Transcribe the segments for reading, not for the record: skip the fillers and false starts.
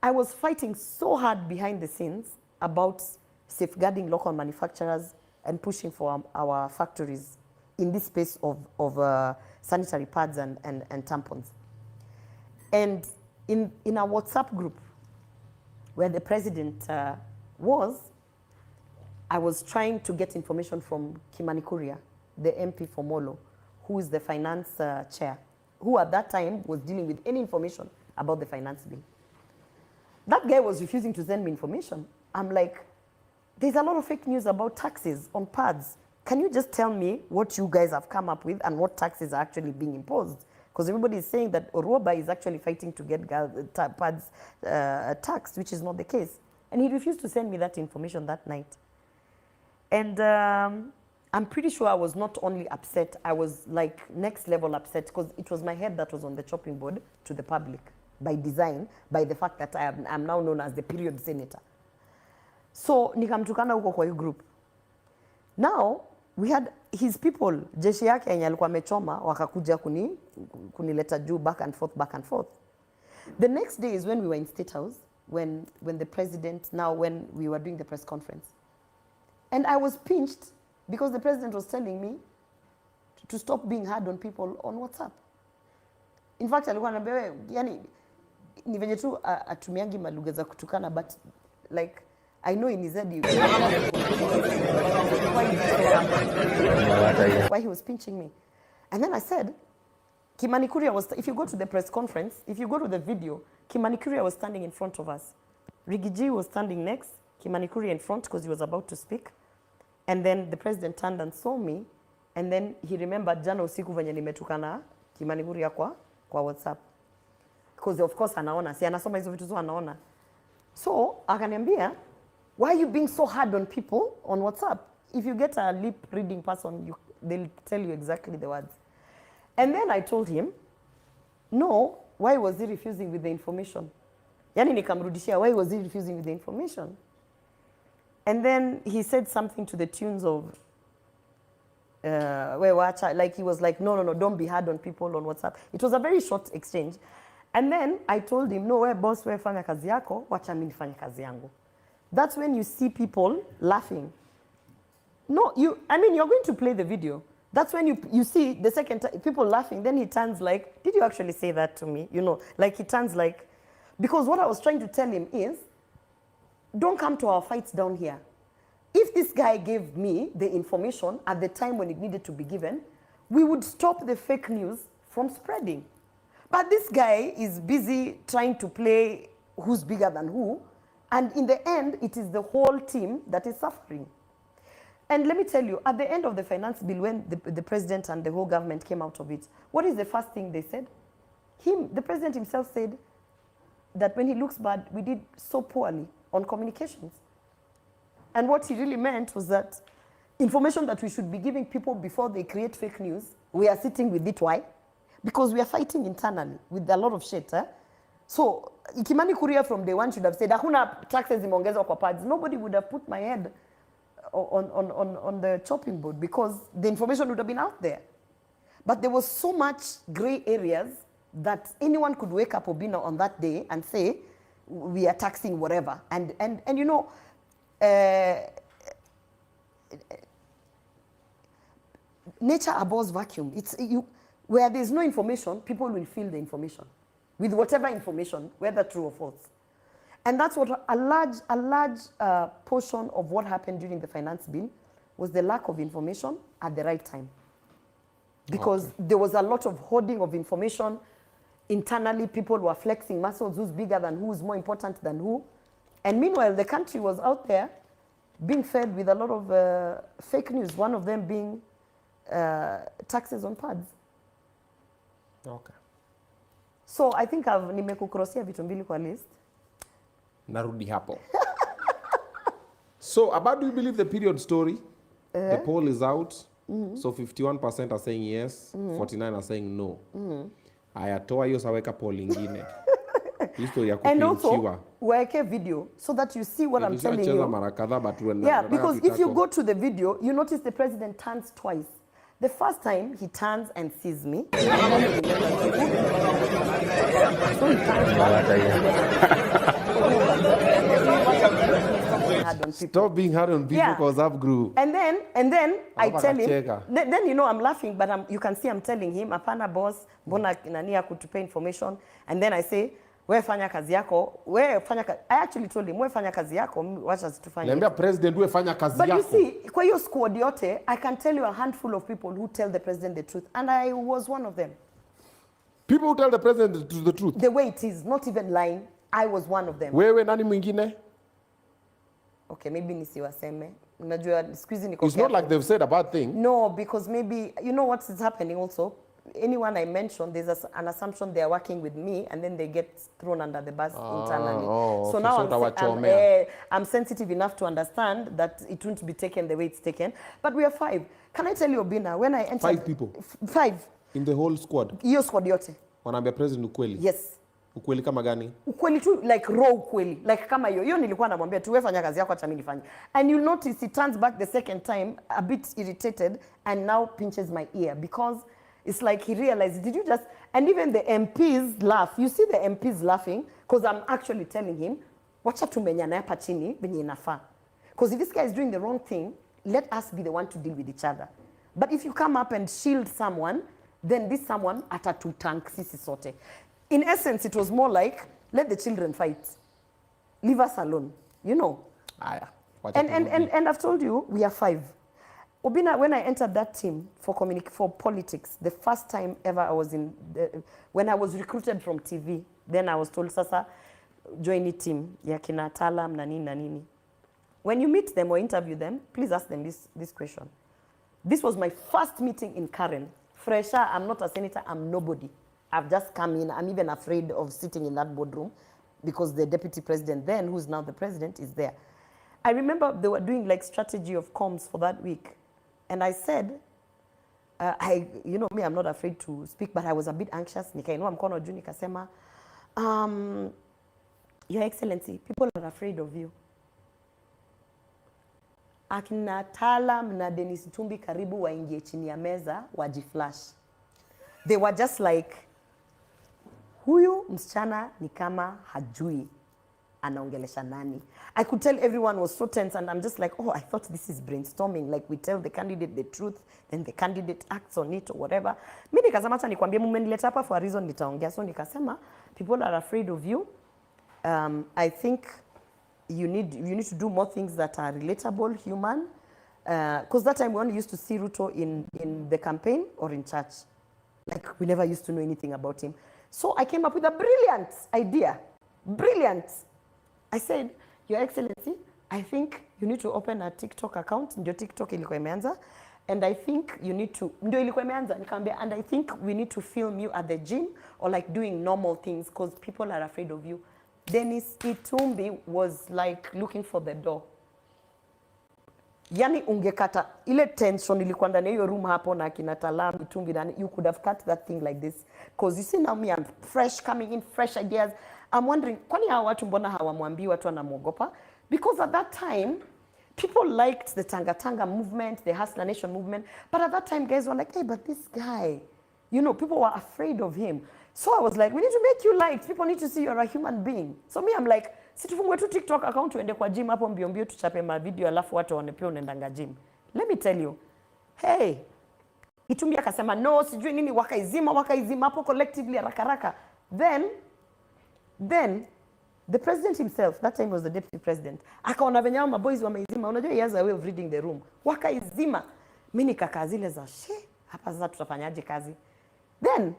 I was fighting so hard behind the scenes about safeguarding local manufacturers and pushing for our factories in this space of sanitary pads and tampons. And in a WhatsApp group where the president was, I was trying to get information from Kimani Kuria, the MP for Molo, who is the finance chair, who at that time was dealing with any information about the finance bill. That guy was refusing to send me information. I'm like, there's a lot of fake news about taxes on pads. Can you just tell me what you guys have come up with and what taxes are actually being imposed? Because everybody is saying that Orwoba is actually fighting to get pads taxed, which is not the case. And he refused to send me that information that night. And I'm pretty sure I was not only upset, I was like next level upset, because it was my head that was on the chopping board to the public by design, by the fact that I'm now known as the period senator. So nikamtukana huko kwa hiyo group. Now we had his people, jeshi yake yenye alikuwa amechoma, wakakuja kunileta juu, back and forth. The next day is when we were in State House, when the president, when we were doing the press conference. And I was pinched because the president was telling me to stop being hard on people on WhatsApp. In fact, alikuwa ananiambia, yani ni venye tu atumiangi malugha za kutukana, but like I know in his head why he was pinching me. And then I said, Kimani Kuria was, if you go to the press conference, if you go to the video, Kimani Kuria was standing in front of us. Rigiji was standing next, Kimani Kuria in front because he was about to speak. And then the president turned and saw me, and then he remembered jana usiku venye nimetukana Kimani Kuria kwa WhatsApp. Because of course anaona, si anasoma hizo vitu zo anaona. So akaniambia, why are you being so hard on people on WhatsApp? If you get a lip reading person, they'll tell you exactly the words. And then I told him, no, why was he refusing with the information? Yani nikamrudishia, why was he refusing with the information? And then he said something to the tunes of, like he was like, no, don't be hard on people on WhatsApp. It was a very short exchange. And then I told him, no, boss, fanya kazi yako, wacha mimi nifanye kazi yangu. That's when you see people laughing. No, you're going to play the video. That's when you see the second time people laughing. Then he turns like, did you actually say that to me? You know, like he turns like, because what I was trying to tell him is, don't come to our fights down here. If this guy gave me the information at the time when it needed to be given, we would stop the fake news from spreading. But this guy is busy trying to play who's bigger than who, and in the end, it is the whole team that is suffering. And let me tell you, at the end of the finance bill, when the president and the whole government came out of it, what is the first thing they said? The president himself said that when he looks bad, we did so poorly on communications. And what he really meant was that information that we should be giving people before they create fake news, we are sitting with it. Why? Because we are fighting internally with a lot of shit. So, Kimani Kuria from day one should have said, hakuna taxes imeongezwa kwa pads. Nobody would have put my head on the chopping board because the information would have been out there. But there was so much gray areas that anyone could wake up Obinna on that day and say, we are taxing whatever. And you know, nature abhors vacuum. Where there's no information, people will fill the information with whatever information, whether true or false. And that's what a large portion of what happened during the finance bill was the lack of information at the right time. Because there was a lot of hoarding of information. Internally, people were flexing muscles, who's bigger than who, who's more important than who. And meanwhile, the country was out there being fed with a lot of fake news, one of them being taxes on pads. Okay. So I think nimekukrosia vitu mbili kwa list. Narudi hapo. So about do you believe the period story? The poll is out. So 51% are saying yes, 49 are saying no. Ayatoa hiyo saweka poll ingine. And also, weke video so that you see what I'm telling you. Yeah, because if you go to the video, you notice the president turns twice. The first time, he turns and sees me. So he turns back. on people. Stop being hard on people because I've grew. And then I tell him, Cheka. then you know I'm laughing, but you can see I'm telling him, apana boss, mbona nania kutupe information. And then I say, we fanya kazi yako, I actually told him, we fanya kazi yako, wacha situfanye. Niambia president, we fanya kazi yako. But you see, kwa hiyo squad yote, I can tell you a handful of people who tell the president the truth. And I was one of them. People who tell the president the truth? The way it is, not even lying. I was one of them. Wewe nani mwingine? Okay, maybe nisiwaseme. Unajua squeezing niko. It's not like they've said a bad thing. No, because maybe, you know what is happening also? Anyone I mention, there's an assumption they are working with me and then they get thrown under the bus internally. So okay. Now I'm sensitive enough to understand that it won't be taken the way it's taken. But we are 5. Can I tell you, Obinna, when I entered... 5 people? 5. In the whole squad? Hiyo squad yote. Wanaambia president ukweli? Yes. Ukweli kama gani? Ukweli tu, like raw ukweli. Like kama hiyo nilikuwa namwambia tu wewe fanya kazi yako acha mimi nifanye. And you'll notice he turns back the second time a bit irritated and now pinches my ear because it's like he realized, did you just... And even the MPs laugh. You see the MPs laughing because I'm actually telling him, wacha tumenyana hapa chini venye inafaa. Because if this guy is doing the wrong thing, let us be the one to deal with each other. But if you come up and shield someone, then this someone atatutank sisi sote. In essence, it was more like, let the children fight. Leave us alone, you know. And I've told you, we are 5. Obinna, when I entered that team for politics, the first time ever I was when I was recruited from TV, then I was told, sasa, join the team, ya kina talam na nini. When you meet them or interview them, please ask them this question. This was my first meeting in Karen. Fresher, I'm not a senator, I'm nobody. I've just come in. I'm even afraid of sitting in that boardroom because the deputy president then, who's now the president, is there. I remember they were doing like strategy of comms for that week. And I said, you know me, I'm not afraid to speak, but I was a bit anxious. Nikainua mkono juu nikasema, Your Excellency, people are afraid of you. Akina Talam na Dennis Tumbi karibu waingie chini ya meza wajiflash. They were just like, huyu msichana ni kama hajui anaongelesha nani. I could tell everyone was so tense and I'm just like, oh, I thought this is brainstorming. Like we tell the candidate the truth, then the candidate acts on it or whatever. Mimi nikasema acha nikwambie mmenileta hapa for a reason nitaongea. So nikasema, people are afraid of you. I think you need to do more things that are relatable, human. Because that time we only used to see Ruto in the campaign or in church. Like we never used to know anything about him. So I came up with a brilliant idea. Brilliant. I said, Your Excellency, I think you need to open a TikTok account. Ndio TikTok ilikuwa imeanza. And I think you need to, ndio ilikuwa imeanza. Nikamwambia, and I think we need to film you at the gym or like doing normal things because people are afraid of you. Dennis Itumbi was like looking for the door. Yani ungekata ile tension ilikuwa ndani ya hiyo room hapo na kina Talam Itumbi, and you could have cut that thing like this. Because you see now me, I'm fresh, coming in, fresh ideas. I'm wondering, kwani hawa watu mbona hawamwambii watu wanamuogopa? Because at that time, people liked the Tanga Tanga movement, the Hustler Nation movement. But at that time, guys were like, hey, but this guy, you know, people were afraid of him. So I was like, we need to make you liked. People need to see you're a human being. So me, I'm like, situfungue tu TikTok account tuende kwa gym hapo mbio mbio tuchape ma video alafu watu waone pia unaendanga gym. Let me tell you. Hey, Itumbi akasema no, sijui nini wakaizima hapo collectively haraka. Then the president himself, that time was the deputy president, akaona venye hao maboys wameizima. Unajua he has a way of reading the room. Wakaizima. Mimi nikakaa zile za hapa sasa tutafanyaje kazi? Then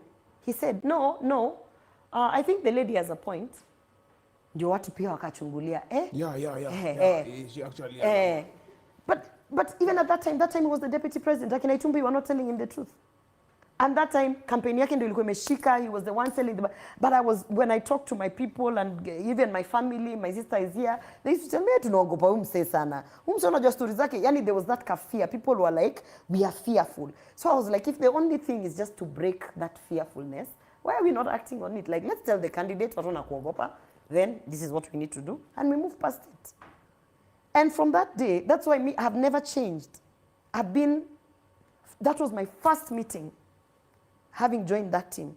he said, no, I think the lady has a point. Ndio watu pia wakachungulia. Yeah. She actually. But even at that time he was the deputy president. Akina Itumbi were not telling him the truth. And that time, campaign yake ndio ilikuwa imeshika. He was the one selling the... But when I talked to my people and even my family, my sister is here, they used to tell me, tunaogopa umse sana. Umse unajua stories zake. Yani there was that fear. People were like, we are fearful. So I was like, if the only thing is just to break that fearfulness, why are we not acting on it? Like, let's tell the candidate, watona kuogopa. Then this is what we need to do. And we move past it. And from that day, that's why I have never changed. That was my first meeting, having joined that team.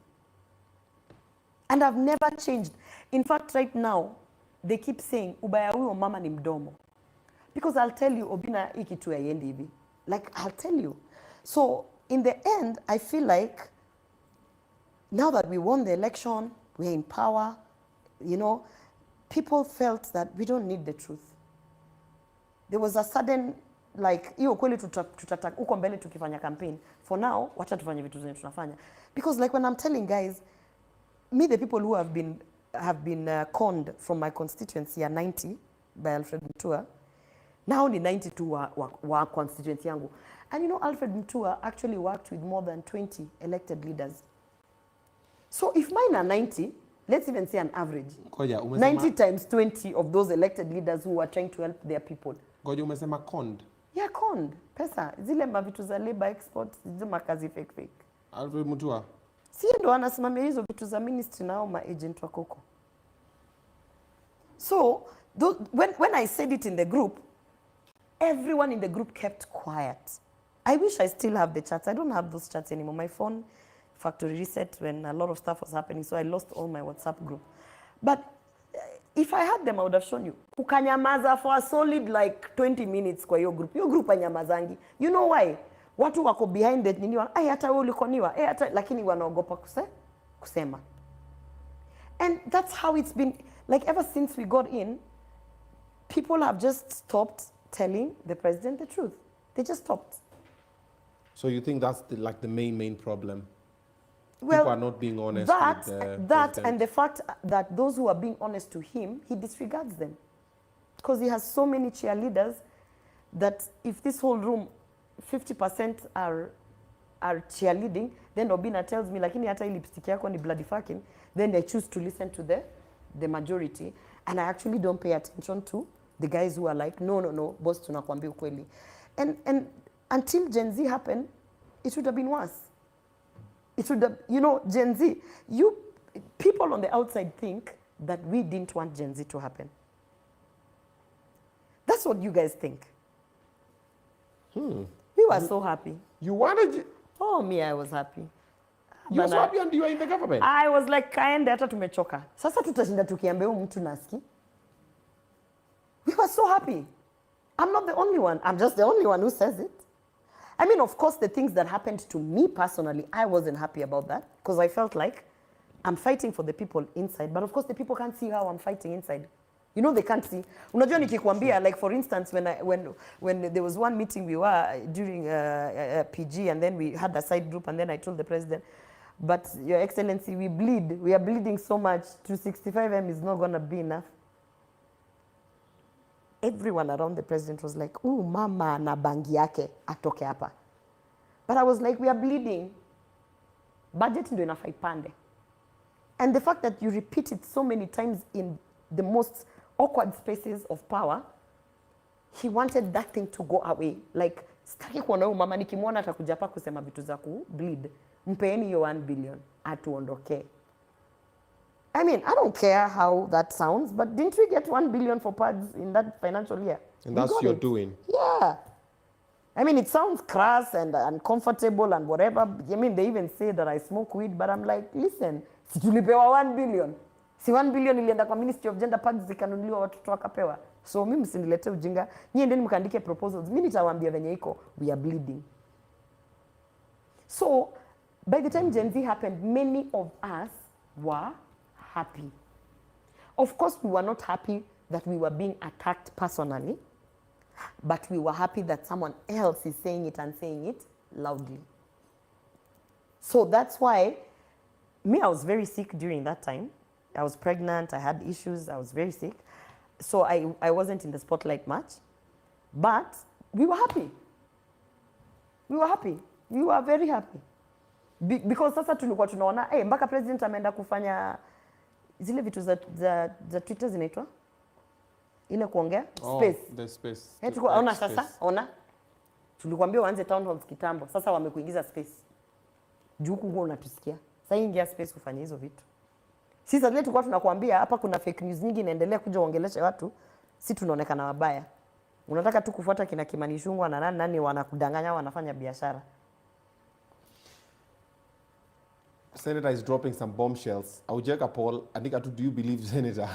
And I've never changed. In fact, right now, they keep saying, ubaya huyo mama ni mdomo. Because I'll tell you, Obinna, hii kitu haiendi hivi. Like, I'll tell you. So, in the end, I feel like now that we won the election, we're in power, you know, people felt that we don't need the truth. There was a sudden, like, hiyo kweli uko mbele tukifanya campaign. For now, wacha tufanye vitu zenye tunafanya. Because like when I'm telling guys, me, the people who have been conned from my constituency are 90 by Alfred Mutua. Now ni 92 wa constituency yangu. And you know, Alfred Mutua actually worked with more than 20 elected leaders. So if mine are 90, let's even say an average. Koja, 90 times 20 of those elected leaders who are trying to help their people. Koja, umesema conned? Yeah, conned. Pesa. Zile mavitu za labor exports, zile makazi fake. Alfred Mutua? Si ndo anasimamia hizo vitu za ministry nao ma-agent wakoko. So, when I said it in the group, everyone in the group kept quiet. I wish I still have the chats. I don't have those chats anymore. My phone factory reset when a lot of stuff was happening, so I lost all my WhatsApp group. But if I had them, I would have shown you. Kukanyamaza for a solid like 20 minutes kwa hiyo group. Hiyo group anyamazangi. You know why? Watu wako behind that nini wa, hata wewe ulikoniwa, hata lakini wanaogopa kusema. And that's how it's been, like ever since we got in, people have just stopped telling the president the truth. They just stopped. So you think that's the main problem? Well, people are not being honest with the president. And the fact that those who are being honest to him, he disregards them. Because he has so many cheerleaders that if this whole room, 50% are cheerleading, then Obinna tells me, lakini hata lipstick yako ni bloody fucking, then I choose to listen to the majority. And I actually don't pay attention to the guys who are like, no, boss tunakwambia ukweli. And until Gen Z happened, it would have been worse. It would have, you know, Gen Z, people on the outside think that we didn't want Gen Z to happen. That's what you guys think. We were so happy. You wanted... Oh, me, I was happy. You were so happy and you were in the government? I was like, kaende hata tumechoka. Sasa tutashinda tukiambia mtu naski. We were so happy. I'm not the only one. I'm just the only one who says it. I mean, of course, the things that happened to me personally, I wasn't happy about that because I felt like I'm fighting for the people inside. But of course, the people can't see how I'm fighting inside. You know, they can't see. Unajua nikikwambia, like for instance, when there was one meeting we were during PG, and then we had a side group, and then I told the president, but Your Excellency, we are bleeding so much, 265M is not going to be enough. Everyone around the president was like, ooh, mama na bangi yake atoke hapa. But I was like, we are bleeding. Budget ndio inafaa ipande. And the fact that you repeat it so many times in the most awkward spaces of power, he wanted that thing to go away. Like, sitaki kuona huyu mama nikimwona atakuja hapa kusema vitu za ku bleed. Mpeeni hiyo 1 billion, atuondoke. I mean, I don't care how that sounds, but didn't we get 1 billion for pads in that financial year? And that's your doing? Yeah. I mean, it sounds crass and uncomfortable and whatever. I mean, they even say that I smoke weed, but I'm like, listen, si tulipewa 1 billion. Si 1 billion ilienda kwa Ministry of Gender pads zikanunuliwa watoto wakapewa. So mimi msiniletee ujinga. Nyie ndeni mkaandike proposals. Mimi nitawaambia venye iko, we are bleeding. So, by the time Gen Z happened, many of us were happy. Of course, we were not happy that we were being attacked personally, but we were happy that someone else is saying it and saying it loudly. So that's why, me, I was very sick during that time. I was pregnant, I had issues, I was very sick. So I wasn't in the spotlight much, but we were happy. We were happy. We were very happy. Because sasa tulikuwa tunaona, mpaka president ameenda kufanya zile vitu za Twitter zinaitwa ile kuongea space. The space. Ona sasa, ona. Tulikwambia waanze town halls kitambo. Sasa wamekuingiza space. Juu huko unatusikia. Sasa ingia space ufanye hizo vitu. Sisi leo tulikuwa tunakuambia hapa kuna fake news nyingi inaendelea kuja uongelesha watu, si tunaonekana wabaya. Unataka tu kufuata kina Kimani Ichung'wah na nani wanakudanganya wanafanya biashara. Senator is dropping some bombshells. Aujeka Paul, andika tu, do you believe Senator?